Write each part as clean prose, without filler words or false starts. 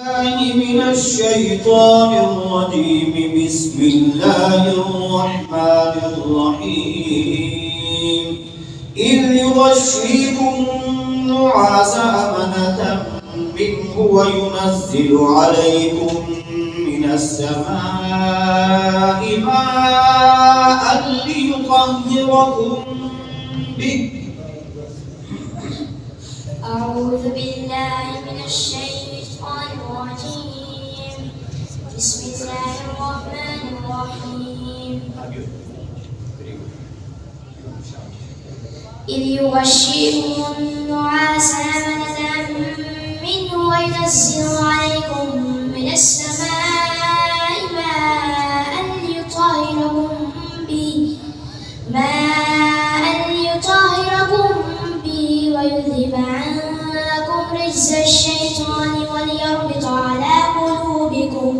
من الشيطان الرجيم. بسم الله الرحمن الرحيم. إذ يغشيكم النعاس أمنة منه وينزل عليكم من السماء ماء ليطهركم به. أعوذ بالله من الشيطان الرجيم. بسم الله الرحمن الرحيم. إذ يغشيكم النعاس أمنة منه وينزل عليكم من السماء ماء ليطهركم ويذهب عنكم رجز الشيطان وليربط على قلوبكم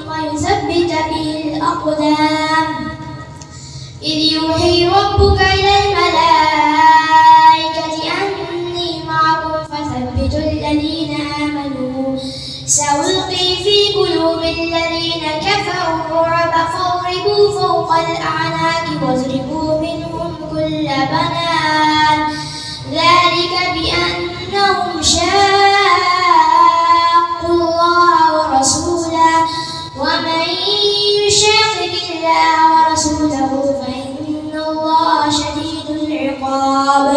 ويثبت به الأقدام. إذ يوحي ربك إلى الملائكة أني معكم فثبتوا الذين آمنوا سألقي في قلوب الذين كفروا الرعب فاضربوا فوق الأعناق واضربوا منهم كل بنان. ذلك بأنهم شاقوا الله ورسوله ومن يشاقق الله ورسوله فإن الله شديد العقاب.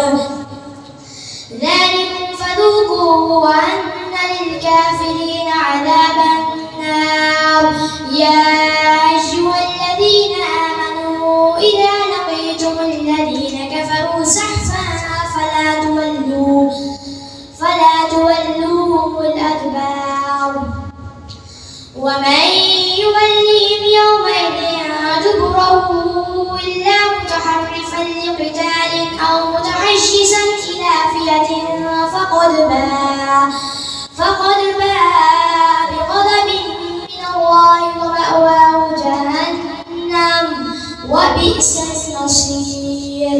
ذلكم فذوقوه وأن للكافرين عذاب النار. يا أيها الذين آمنوا إذا لقيتم الذين كفروا زحفا فلا تولوهم الأدبار. ومن يوليهم يومئذ دبره إلا متحرفا لقتال أو متحيزا إلى فئة فقد باء بغضب من الله ومأواه جهنم وبئس المصير.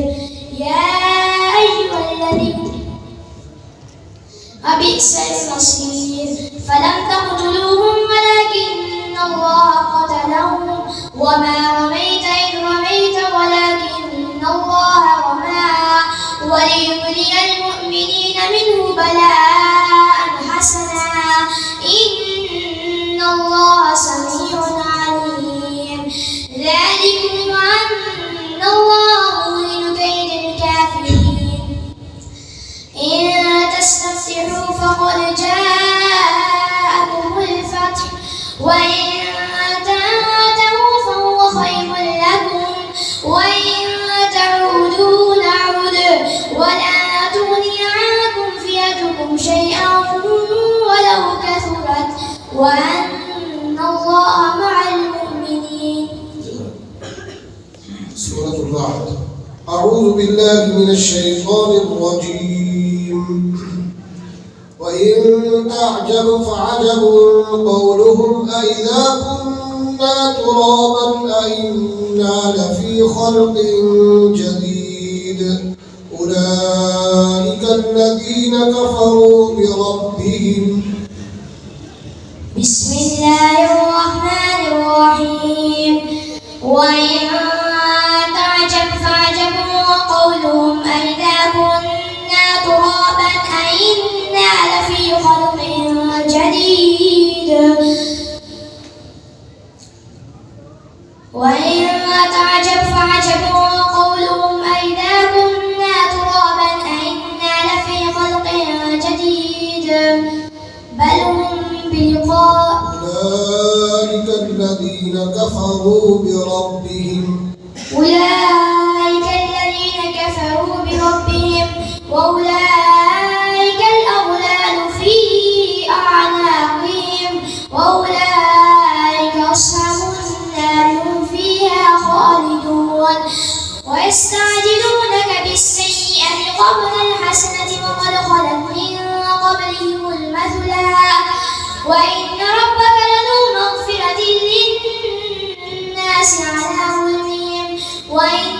فلم تقتلوهم ولكن الله قتلهم وما رميت إذ رميت ولكن الله رمى وليبلي المؤمنين منه بلاء حسنا إن الله سميع عليم. ذلكم أن الله مهين كيد الكافرين. إن تستفتحوا فقد جاءكم الفتح وإن تنتهوا فهو خير لكم وإن تعودوا نعود ولا تغني عنكم فئتكم شيئا ولو كثرت وأن الله مع المؤمنين. سورة الرعد. أعوذ بالله من الشيطان الرجيم. وإن تعجب فعجب قولهم أإذا كنا ترابا أإنا لفي خلق جديد. أولئك الذين كفروا بربهم. بسم الله الرحمن الرحيم. وإن تعجب فعجب قولهم أإذا كنا ترابا أإنا لفي خلق جديد. وإن تعجب فعجب قولهم أإذا كنا ترابا أإنا لفي خلق جديد بل هم بلقاء. أولئك الذين كفروا بربهم. وأولئك الأغلال في أعناقهم وأولئك أصحاب النار هم فيها خالدون. ويستعجلونك بالسيئة قبل الحسنة وقد خلت من قبلهم المثلات وإن ربك لذو مغفرة للناس على ظلمهم وإن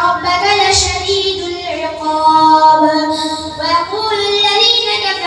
ربك لشديد العقاب. ويقول الذين كفروا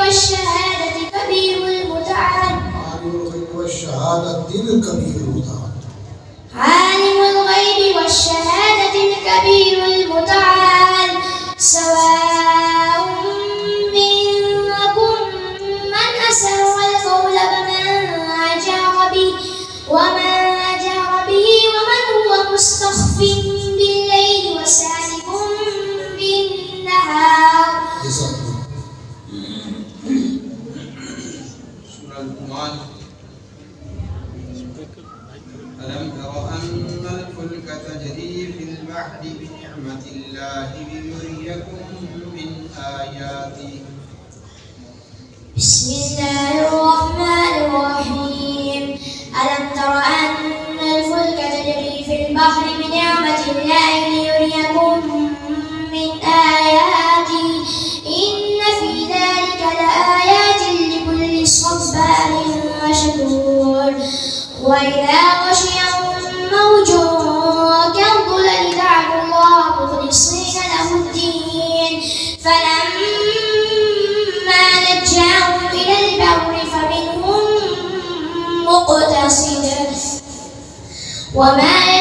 والشهادة الكبير المتعال عالم الغيب والشهادة الكبير المتعال عالم الغيب والشهادة الكبير المتعال سواء منكم من أسر القول ومن جهر به ومن هو مستخف بالليل وسارب بالنهار. سورة لقمان. ألم تر أن الفلك تجري في البحر بنعمة الله ليريكم من آياته. بسم الله الرحمن الرحيم. ألم تر أن الفلك تجري في البحر بنعمة الله ليريكم من آياته إن في ذلك لآيات لكل صبار شكور. وإذا غشيهم موج كالظلل دعوا الله مخلصين له الدين فلما نجاهم إلى البر فمنهم مقتصد وما